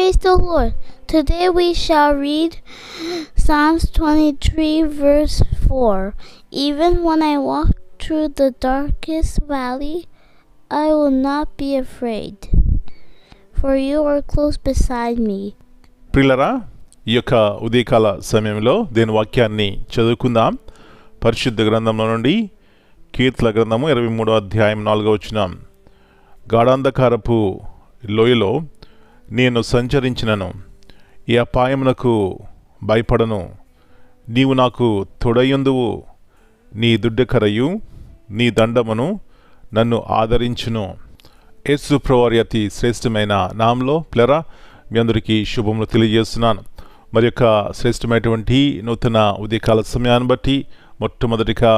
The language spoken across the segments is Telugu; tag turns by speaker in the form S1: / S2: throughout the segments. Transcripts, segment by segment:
S1: Praise the Lord. Today we shall read Psalms 23 verse 4. Even when I walk through the darkest valley, I will not be afraid, for you are close beside me.
S2: ప్రియులరా, ఈ యొక్క ఉదయకాల సమయంలో దేని వాక్యాన్ని చదువుకుందాం. పరిశుద్ధ గ్రంథంలో నుండి కీర్తన గ్రంథము 23వ అధ్యాయం 4వ వచనం. గాఢాంధకారపు లోయలో నేను సంచరించినను, ఈ అపాయమునకు భయపడను. నీవు నాకు తోడయ్యుందువు, నీ దుడ్డకరయు నీ దండమును నన్ను ఆదరించును. యేసు ప్రభువారి అతి శ్రేష్టమైన నామంలో ప్లరా మీ అందరికీ శుభములు తెలియజేస్తున్నాను. మరి యొక్క శ్రేష్టమైనటువంటి నూతన ఉదయకాల సమయాన్ని బట్టి మొట్టమొదటిగా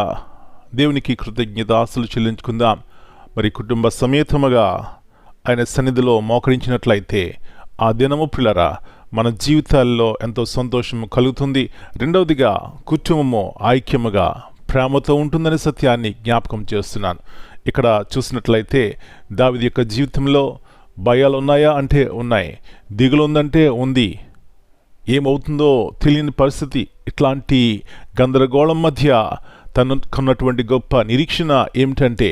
S2: దేవునికి కృతజ్ఞతాస్తులు చెల్లించుకుందాం. మరి కుటుంబ సమేతముగా ఆయన సన్నిధిలో మోకరించినట్లయితే ఆ దినము ప్రియులారా మన జీవితాల్లో ఎంతో సంతోషము కలుగుతుంది. రెండవదిగా కుటుంబము ఐక్యముగా ప్రేమతో ఉంటుందనే సత్యాన్ని జ్ఞాపకం చేస్తున్నాను. ఇక్కడ చూసినట్లయితే దావీదు యొక్క జీవితంలో భయాలు ఉన్నాయా అంటే ఉన్నాయి, దిగులు ఉందంటే ఉంది, ఏమవుతుందో తెలియని పరిస్థితి. ఇట్లాంటి గందరగోళం మధ్య తనకున్నటువంటి గొప్ప నిరీక్షణ ఏమిటంటే,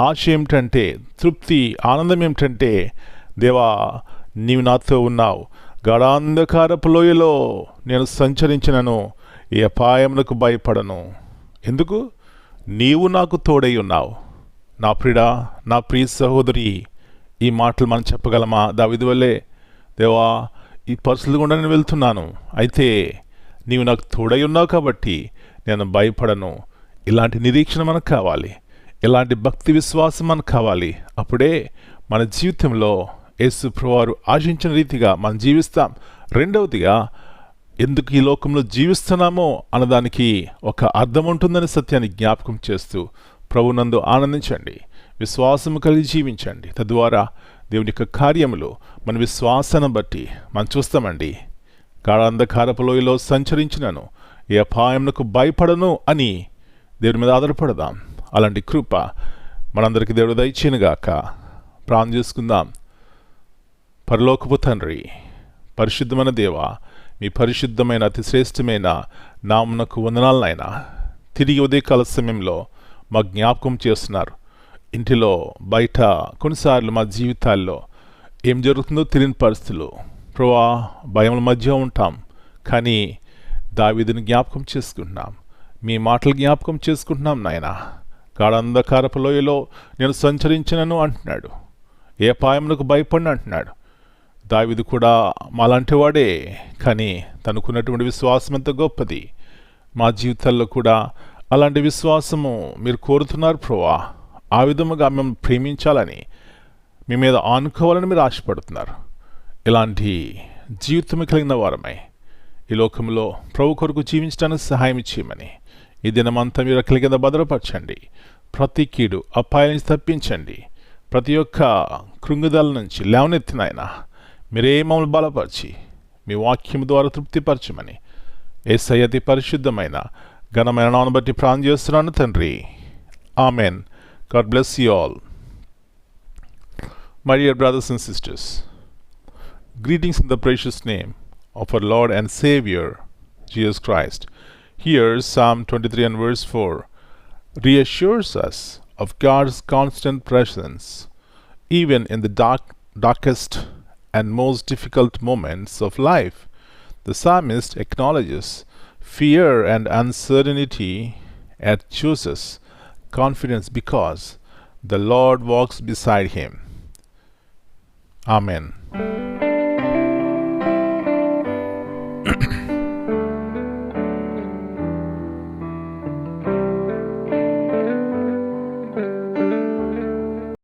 S2: ఆశ ఏమిటంటే, తృప్తి ఆనందం ఏమిటంటే, దేవా నీవు నాతో ఉన్నావు, గాఢాంధకారపు లోయలో నేను సంచరించినను, ఈ అపాయమునకు భయపడను. ఎందుకు? నీవు నాకు తోడై ఉన్నావు. నా ప్రియుడా, నా ప్రియ సహోదరి, ఈ మాటలు మనం చెప్పగలమా? దావీదు వల్లే, దేవా ఈ పరిస్థితులు గుండా నేను వెళ్తున్నాను, అయితే నీవు నాకు తోడై ఉన్నావు కాబట్టి నేను భయపడను. ఇలాంటి నిరీక్షణ మనకు కావాలి, ఇలాంటి భక్తి విశ్వాసం మనకు కావాలి. అప్పుడే మన జీవితంలో యేసు ప్రభువారు ఆశించిన రీతిగా మనం జీవిస్తాం. రెండవదిగా, ఎందుకు ఈ లోకంలో జీవిస్తున్నామో అన్నదానికి ఒక అర్థం ఉంటుందనే సత్యాన్ని జ్ఞాపకం చేస్తూ ప్రభునందు ఆనందించండి, విశ్వాసము కలిగి జీవించండి. తద్వారా దేవుని యొక్క కార్యములు మన విశ్వాసాన్ని బట్టి మనం చూస్తామండి. గాఢాంధకారపు లోయలో సంచరించినను, ఏ అపాయమునకు భయపడను అని దేవుని మీద ఆధారపడదాం. అలాంటి కృప మనందరికీ దేవుడు దయచేయనుగాక. ప్రార్థన చేసుకుందాం. పరలోకపు తండ్రి, పరిశుద్ధమైన దేవా, మీ పరిశుద్ధమైన అతి శ్రేష్టమైన నామునకు వందనాలనైనా. తిరిగి ఉదయకాల సమయంలో మా జ్ఞాపకం చేస్తున్నారు. ఇంటిలో బయట కొన్నిసార్లు మా జీవితాల్లో ఏం జరుగుతుందో తెలియని పరిస్థితులు, ప్రభువా భయముల మధ్య ఉంటాం. కానీ దావీదుని జ్ఞాపకం చేసుకుంటున్నాం, మీ మాటలు జ్ఞాపకం చేసుకుంటున్నాం నాయన. గాఢాంధకారపు లోయలో నేను సంచరించినను అంటున్నాడు, ఏ అపాయమునకు భయపడిన అంటున్నాడు. దావీదు కూడా మాలాంటి వాడే, కానీ తనకున్నటువంటి విశ్వాసం ఎంత గొప్పది. మా జీవితాల్లో కూడా అలాంటి విశ్వాసము మీరు కోరుతున్నారు ప్రభువా. ఆ విధముగా మేము ప్రేమించాలని, మీ మీద ఆనుకోవాలని మీరు ఆశపడుతున్నారు. ఇలాంటి జీవితం కలిగిన వారమై ఈ లోకంలో ప్రభు కొరకు జీవించడానికి సహాయం ఇచ్చేయమని ఈ దినమంతా మీరు అక్కడి కింద భద్రపరచండి. ప్రతి కీడు అపాయం నుంచి తప్పించండి. ప్రతి ఒక్క కృంగుదల నుంచి లేవనెత్తినాయన మీరే మమ్మల్ని బలపరిచి మీ వాక్యం ద్వారా తృప్తిపరచమని యేసయ్య అతి పరిశుద్ధమైన ఘనమైన నామమును బట్టి ప్రార్థన చేస్తున్నాను తండ్రి. Amen. God bless you all. My dear brothers and sisters, greetings in the precious name of our Lord and Savior, Jesus Christ. Here, Psalm 23 and verse 4 reassures us of God's constant presence, even in the darkest and most difficult moments of life. The psalmist acknowledges fear and uncertainty and chooses confidence because the Lord walks beside him. Amen.